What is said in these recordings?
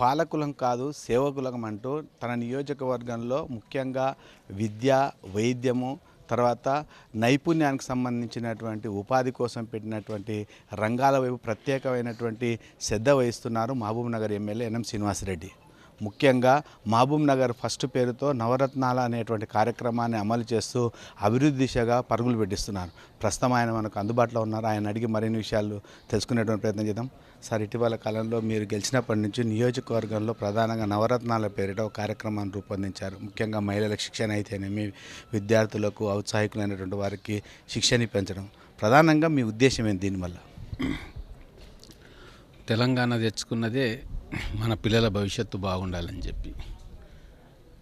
పాలకులం కాదు సేవకులం అంటూ తన నియోజకవర్గంలో ముఖ్యంగా విద్య, వైద్యము, తర్వాత నైపుణ్యానికి సంబంధించినటువంటి ఉపాధి కోసం పెట్టినటువంటి రంగాల వైపు ప్రత్యేకమైనటువంటి శ్రద్ధ వహిస్తున్నారు మహబూబ్నగర్ ఎమ్మెల్యే ఎన్ఎం శ్రీనివాసరెడ్డి. ముఖ్యంగా మహబూబ్నగర్ ఫస్ట్ పేరుతో నవరత్నాల అనేటువంటి కార్యక్రమాన్ని అమలు చేస్తూ అభివృద్ధి దిశగా పరుగులు పెట్టిస్తున్నారు. ప్రస్తుతం ఆయన మనకు అందుబాటులో ఉన్నారు. ఆయన అడిగి మరిన్ని విషయాలు తెలుసుకునేటువంటి ప్రయత్నం చేద్దాం. సార్, ఇటీవల కాలంలో మీరు గెలిచినప్పటి నుంచి నియోజకవర్గంలో ప్రధానంగా నవరత్నాల పేరిట ఒక కార్యక్రమాన్ని రూపొందించారు. ముఖ్యంగా మహిళలకు శిక్షణ అయితేనేమి, విద్యార్థులకు, ఔత్సాహికులైనటువంటి వారికి శిక్షణ పెంచడం. ప్రధానంగా మీ ఉద్దేశం ఏంటి దీనివల్ల? తెలంగాణ తెచ్చుకున్నదే మన పిల్లల భవిష్యత్తు బాగుండాలని చెప్పి.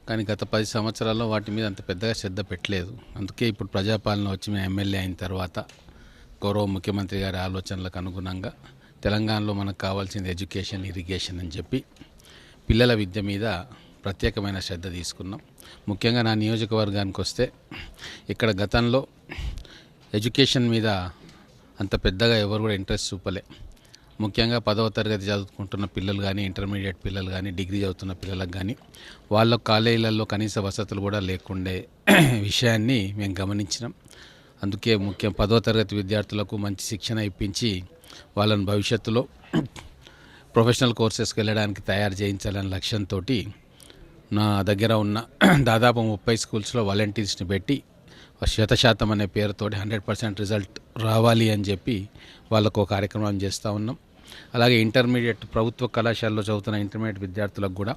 కానీ గత 10 సంవత్సరాల్లో వాటి మీద అంత పెద్దగా శ్రద్ధ పెట్టలేదు. అందుకే ఇప్పుడు ప్రజాపాలన వచ్చి మేము ఎమ్మెల్యే అయిన తర్వాత గౌరవ ముఖ్యమంత్రి గారి ఆలోచనలకు అనుగుణంగా తెలంగాణలో మనకు కావాల్సింది ఎడ్యుకేషన్, ఇరిగేషన్ అని చెప్పి పిల్లల విద్య మీద ప్రత్యేకమైన శ్రద్ధ తీసుకున్నాం. ముఖ్యంగా నా నియోజకవర్గానికి వస్తే ఇక్కడ గతంలో ఎడ్యుకేషన్ మీద అంత పెద్దగా ఎవరు కూడా ఇంట్రెస్ట్ చూపలే. ముఖ్యంగా 10వ తరగతి చదువుకుంటున్న పిల్లలు కానీ, ఇంటర్మీడియట్ పిల్లలు కానీ, డిగ్రీ చదువుతున్న పిల్లలకు కానీ వాళ్ళ కాలేజీలలో కనీస వసతులు కూడా లేకుండే విషయాన్ని మేము గమనించినాం. అందుకే 10వ తరగతి విద్యార్థులకు మంచి శిక్షణ ఇప్పించి వాళ్ళని భవిష్యత్తులో ప్రొఫెషనల్ కోర్సెస్కి వెళ్ళడానికి తయారు చేయించాలనే లక్ష్యంతో నా దగ్గర ఉన్న దాదాపు 30 స్కూల్స్లో వాలంటీర్స్ని పెట్టి 100% అనే పేరుతో 100% రిజల్ట్ రావాలి అని చెప్పి వాళ్ళకు కార్యక్రమం చేస్తూ ఉన్నాం. అలాగే ఇంటర్మీడియట్ ప్రభుత్వ కళాశాలలో చదువుతున్న ఇంటర్మీడియట్ విద్యార్థులకు కూడా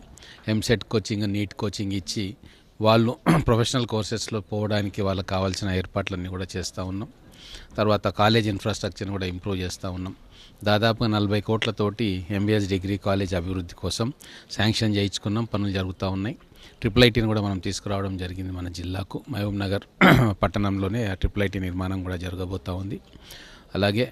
ఎంసెట్ కోచింగ్, నీట్ కోచింగ్ ఇచ్చి వాళ్ళు ప్రొఫెషనల్ కోర్సెస్లో పోవడానికి వాళ్ళకి కావాల్సిన ఏర్పాట్లన్నీ కూడా చేస్తూ ఉన్నాం. తర్వాత కాలేజ్ ఇన్ఫ్రాస్ట్రక్చర్ని కూడా ఇంప్రూవ్ చేస్తూ ఉన్నాం. దాదాపుగా 40 కోట్లతోటి ఎంబీఎస్ డిగ్రీ కాలేజ్ అభివృద్ధి కోసం శాంక్షన్ చేయించుకున్నాం. పనులు జరుగుతూ ఉన్నాయి. IIITని కూడా మనం తీసుకురావడం జరిగింది మన జిల్లాకు. మహబూబ్నగర్ పట్టణంలోనే IIIT నిర్మాణం కూడా జరగబోతూ ఉంది. అలాగే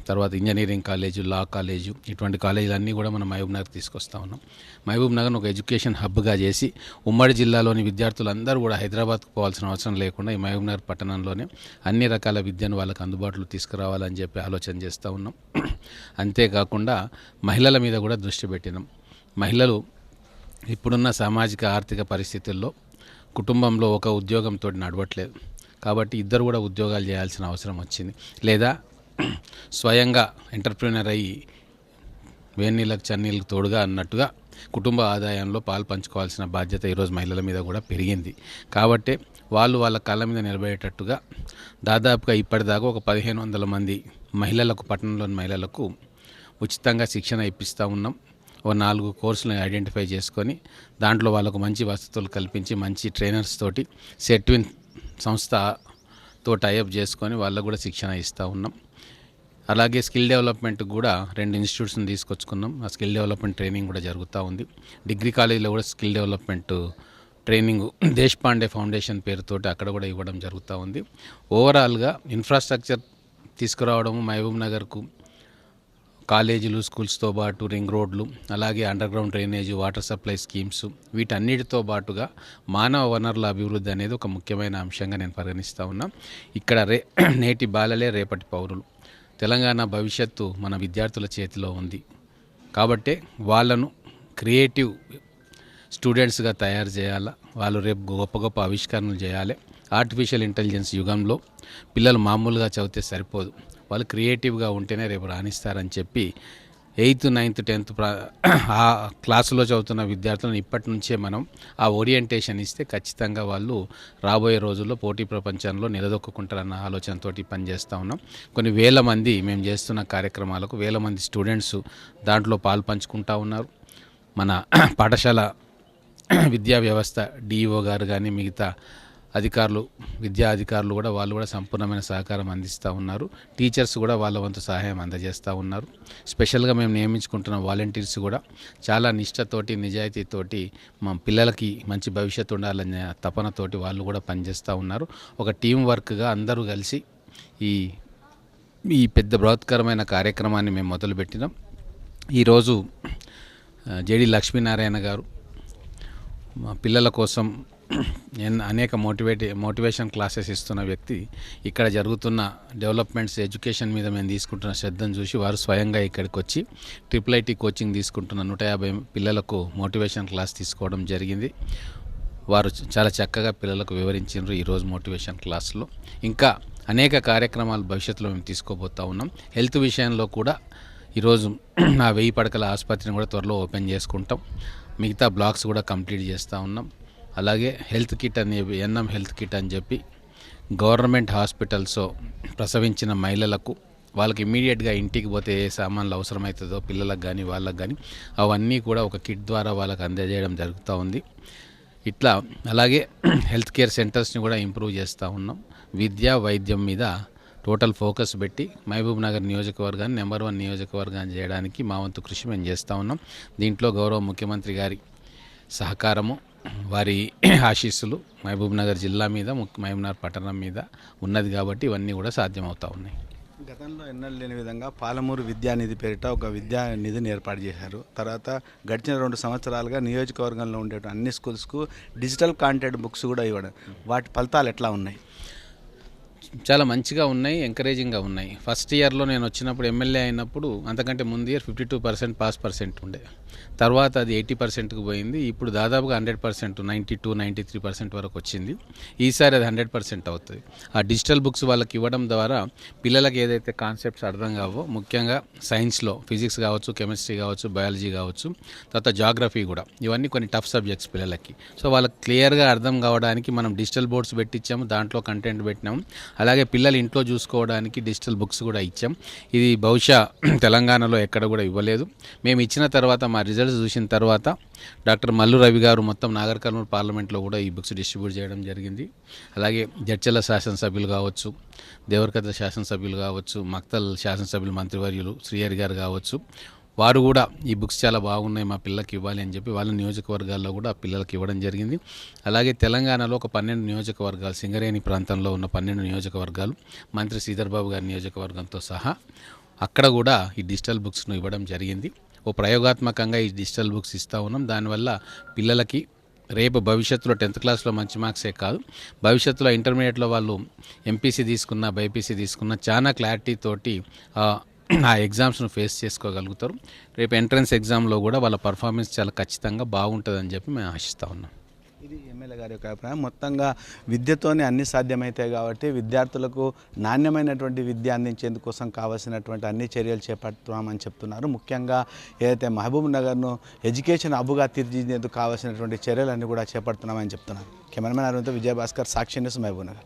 తర్వాత ఇంజనీరింగ్ కాలేజు, లా కాలేజు, ఇటువంటి కాలేజీలన్నీ కూడా మనం మహబూబ్నగర్ తీసుకొస్తూ ఉన్నాం. మహబూబ్నగర్ను ఒక ఎడ్యుకేషన్ హబ్గా చేసి ఉమ్మడి జిల్లాలోని విద్యార్థులందరూ కూడా హైదరాబాద్కు పోవాల్సిన అవసరం లేకుండా ఈ మహబూబ్నగర్ పట్టణంలోనే అన్ని రకాల విద్యను వాళ్ళకు అందుబాటులో తీసుకురావాలని చెప్పి ఆలోచన చేస్తూ ఉన్నాం. అంతేకాకుండా మహిళల మీద కూడా దృష్టి పెట్టినాం. మహిళలు ఇప్పుడున్న సామాజిక ఆర్థిక పరిస్థితుల్లో కుటుంబంలో ఒక ఉద్యోగంతో నడవట్లేదు. కాబట్టి ఇద్దరు కూడా ఉద్యోగాలు చేయాల్సిన అవసరం వచ్చింది. లేదా స్వయంగా ఎంటర్ప్రీనర్ అయ్యి వేన్నీళ్ళకు చన్నీళ్ళకు తోడుగా అన్నట్టుగా కుటుంబ ఆదాయంలో పాలు పంచుకోవాల్సిన బాధ్యత ఈరోజు మహిళల మీద కూడా పెరిగింది. కాబట్టి వాళ్ళు వాళ్ళ కాళ్ళ మీద నిలబడేటట్టుగా దాదాపుగా ఇప్పటిదాకా ఒక 1500 మంది మహిళలకు, పట్టణంలోని మహిళలకు ఉచితంగా శిక్షణ ఇప్పిస్తూ ఉన్నాం. ఓ 4 కోర్సులను ఐడెంటిఫై చేసుకొని దాంట్లో వాళ్ళకు మంచి వసతులు కల్పించి మంచి ట్రైనర్స్ తోటి సెట్విన్ సంస్థతో టైఅప్ చేసుకొని వాళ్ళకు కూడా శిక్షణ ఇస్తూ ఉన్నాం. అలాగే స్కిల్ డెవలప్మెంట్ కూడా 2 ఇన్స్టిట్యూట్స్ని తీసుకొచ్చుకున్నాం. ఆ స్కిల్ డెవలప్మెంట్ ట్రైనింగ్ కూడా జరుగుతూ ఉంది. డిగ్రీ కాలేజీలో కూడా skill development training Deshpande foundation పేరుతోటి అక్కడ కూడా ఇవ్వడం జరుగుతూ ఉంది. ఓవరాల్గా ఇన్ఫ్రాస్ట్రక్చర్ తీసుకురావడము, మహబూబ్నగర్కు కాలేజీలు, స్కూల్స్తో పాటు రింగ్ రోడ్లు, అలాగే underground drainage, water supply schemes, వీటన్నిటితో పాటుగా మానవ వనరుల అభివృద్ధి అనేది ఒక ముఖ్యమైన అంశంగా నేను పరిగణిస్తూ ఉన్నా. ఇక్కడ నేటి బాలలే రేపటి పౌరులు. తెలంగాణ భవిష్యత్తు మన విద్యార్థుల చేతిలో ఉంది. కాబట్టే వాళ్ళను క్రియేటివ్ స్టూడెంట్స్గా తయారు చేయాలా. వాళ్ళు రేపు గొప్ప గొప్ప ఆవిష్కరణలు చేయాలి. ఆర్టిఫిషియల్ ఇంటెలిజెన్స్ యుగంలో పిల్లలు మామూలుగా చదివితే సరిపోదు, వాళ్ళు క్రియేటివ్గా ఉంటేనే రేపు రాణిస్తారని చెప్పి 8th, 9th, 10th ఆ క్లాసులో చదువుతున్న విద్యార్థులను ఇప్పటి నుంచే మనం ఆ ఓరియంటేషన్ ఇస్తే ఖచ్చితంగా వాళ్ళు రాబోయే రోజుల్లో పోటీ ప్రపంచంలో నిలదొక్కుంటారన్న ఆలోచనతో పనిచేస్తూ ఉన్నాం. కొన్ని వేల మంది మేము చేస్తున్న కార్యక్రమాలకు వేల మంది స్టూడెంట్స్ దాంట్లో పాలు పంచుకుంటూ ఉన్నారు. మన పాఠశాల విద్యా వ్యవస్థ డిఈఓ గారు కానీ మిగతా అధికారులు, విద్యా అధికారులు కూడా వాళ్ళు కూడా సంపూర్ణమైన సహకారం అందిస్తూ ఉన్నారు. టీచర్స్ కూడా వాళ్ళ వంతు సహాయం అందజేస్తూ ఉన్నారు. స్పెషల్గా మేము నియమించుకుంటున్న వాలంటీర్స్ కూడా చాలా నిష్ఠతోటి, నిజాయితీతోటి మా పిల్లలకి మంచి భవిష్యత్తు ఉండాలనే తపనతోటి వాళ్ళు కూడా పనిచేస్తూ ఉన్నారు. ఒక టీం వర్క్గా అందరూ కలిసి ఈ పెద్ద బృహత్కరమైన కార్యక్రమాన్ని మేము మొదలుపెట్టినాం. ఈరోజు జేడి లక్ష్మీనారాయణ గారు మా పిల్లల కోసం అనేక మోటివేషన్ క్లాసెస్ ఇస్తున్న వ్యక్తి ఇక్కడ జరుగుతున్న డెవలప్మెంట్స్ ఎడ్యుకేషన్ మీద మేము తీసుకుంటున్న శ్రద్ధను చూసి వారు స్వయంగా ఇక్కడికి వచ్చి IIIT కోచింగ్ తీసుకుంటున్న 150 పిల్లలకు మోటివేషన్ క్లాస్ తీసుకోవడం జరిగింది. వారు చాలా చక్కగా పిల్లలకు వివరించారు ఈరోజు మోటివేషన్ క్లాస్లో. ఇంకా అనేక కార్యక్రమాలు భవిష్యత్తులో మేము తీసుకోబోతూ ఉన్నాం. హెల్త్ విషయంలో కూడా ఈరోజు నా 1000 పడకల ఆసుపత్రిని కూడా త్వరలో ఓపెన్ చేసుకుంటాం. మిగతా బ్లాక్స్ కూడా కంప్లీట్ చేస్తూ ఉన్నాం. అలాగే హెల్త్ కిట్ అని ఎన్ఎం హెల్త్ కిట్ అని చెప్పి గవర్నమెంట్ హాస్పిటల్స్ ప్రసవించిన మహిళలకు వాళ్ళకి ఇమీడియట్గా ఇంటికి పోతే ఏ సామాన్లు అవసరమవుతుందో పిల్లలకు కానీ వాళ్ళకి కానీ అవన్నీ కూడా ఒక కిట్ ద్వారా వాళ్ళకి అందజేయడం జరుగుతూ ఉంది. ఇట్లా అలాగే హెల్త్ కేర్ సెంటర్స్ని కూడా ఇంప్రూవ్ చేస్తూ ఉన్నాం. విద్య వైద్యం మీద టోటల్ ఫోకస్ పెట్టి మహబూబ్ నగర్ నియోజకవర్గాన్ని నెంబర్ 1 నియోజకవర్గాన్ని చేయడానికి మా వంతు కృషి మేము చేస్తూ ఉన్నాం. దీంట్లో గౌరవ ముఖ్యమంత్రి గారి సహకారము, వారి ఆశీస్సులు మహబూబ్ నగర్ జిల్లా మీద, మహబూబ్ నగర్ పట్టణం మీద ఉన్నది కాబట్టి ఇవన్నీ కూడా సాధ్యమవుతూ ఉన్నాయి. గతంలో ఎన్నడూ లేని విధంగా పాలమూరు విద్యానిధి పేరిట ఒక విద్యా నిధిని ఏర్పాటు చేశారు. తర్వాత గడిచిన 2 సంవత్సరాలుగా నియోజకవర్గంలో ఉండే అన్ని స్కూల్స్కు డిజిటల్ కాంటెంట్ బుక్స్ కూడా ఇవ్వడం, వాటి ఫలితాలు ఎట్లా ఉన్నాయి? చాలా మంచిగా ఉన్నాయి, ఎంకరేజింగ్గా ఉన్నాయి. ఫస్ట్ ఇయర్లో నేను వచ్చినప్పుడు ఎమ్మెల్యే అయినప్పుడు అంతకంటే ముందు ఇయర్ 52% పాస్ పర్సెంట్ ఉండే, తర్వాత అది 80%కు పోయింది. ఇప్పుడు దాదాపుగా 100%, 92-93% వరకు వచ్చింది. ఈసారి అది 100% అవుతుంది. ఆ డిజిటల్ బుక్స్ వాళ్ళకి ఇవ్వడం ద్వారా పిల్లలకి ఏదైతే కాన్సెప్ట్స్ అర్థం కావో, ముఖ్యంగా సైన్స్లో ఫిజిక్స్ కావచ్చు, కెమిస్ట్రీ కావచ్చు, బయాలజీ కావచ్చు, తర్వాత జాగ్రఫీ కూడా, ఇవన్నీ కొన్ని టఫ్ సబ్జెక్ట్స్ పిల్లలకి. సో వాళ్ళకి క్లియర్గా అర్థం కావడానికి మనం డిజిటల్ బోర్డ్స్ పెట్టించాము, దాంట్లో కంటెంట్ పెట్టినాము. అలాగే పిల్లలు ఇంట్లో చూసుకోవడానికి డిజిటల్ బుక్స్ కూడా ఇచ్చాం. ఇది బహుశా తెలంగాణలో ఎక్కడ కూడా ఇవ్వలేదు. మేము ఇచ్చిన తర్వాత మా రిజల్ట్స్ చూసిన తర్వాత డాక్టర్ మల్లు రవి గారు మొత్తం నాగర్ కర్నూలు పార్లమెంట్లో కూడా ఈ బుక్స్ డిస్ట్రిబ్యూట్ చేయడం జరిగింది. అలాగే జడ్చల శాసనసభ్యులు కావచ్చు, దేవరకద్ర శాసనసభ్యులు కావచ్చు, మక్తల్ శాసనసభ్యులు మంత్రివర్యులు శ్రీహరి గారు కావచ్చు, వారు కూడా ఈ బుక్స్ చాలా బాగున్నాయి, మా పిల్లలకి ఇవ్వాలి అని చెప్పి వాళ్ళ నియోజకవర్గాల్లో కూడా పిల్లలకి ఇవ్వడం జరిగింది. అలాగే తెలంగాణలో ఒక 12 నియోజకవర్గాలు, సింగరేణి ప్రాంతంలో ఉన్న 12 నియోజకవర్గాలు, మంత్రి శ్రీధర్ బాబు గారి నియోజకవర్గంతో సహా అక్కడ కూడా ఈ డిజిటల్ బుక్స్ను ఇవ్వడం జరిగింది. ఓ ప్రయోగాత్మకంగా ఈ డిజిటల్ బుక్స్ ఇస్తూ ఉన్నాం. దానివల్ల పిల్లలకి రేపు భవిష్యత్తులో 10th క్లాస్లో మంచి మార్క్సే కాదు, భవిష్యత్తులో ఇంటర్మీడియట్లో వాళ్ళు ఎంపీసీ తీసుకున్న, బైపీసీ తీసుకున్న చాలా క్లారిటీ తోటి ఆ ఎగ్జామ్స్ను ఫేస్ చేసుకోగలుగుతారు. రేపు ఎంట్రన్స్ ఎగ్జామ్లో కూడా వాళ్ళ పర్ఫార్మెన్స్ చాలా ఖచ్చితంగా బాగుంటుందని చెప్పి మేము ఆశిస్తూ ఉన్నాం. ఇది ఎమ్మెల్యే గారి యొక్క అభిప్రాయం. మొత్తంగా విద్యతోనే అన్ని సాధ్యమవుతాయి కాబట్టి విద్యార్థులకు నాణ్యమైనటువంటి విద్య అందించేందుకోసం కావాల్సినటువంటి అన్ని చర్యలు చేపడుతున్నామని చెప్తున్నారు. ముఖ్యంగా ఏదైతే మహబూబ్ నగర్ను ఎడ్యుకేషన్ హబ్గా తీర్చిదిద్దేందుకు కావాల్సినటువంటి చర్యలన్నీ కూడా చేపడుతున్నామని చెప్తున్నారు. కెమెరామెన్ అరుణ్తో విజయభాస్కర్, సాక్షి న్యూస్, మహబూబ్ నగర్.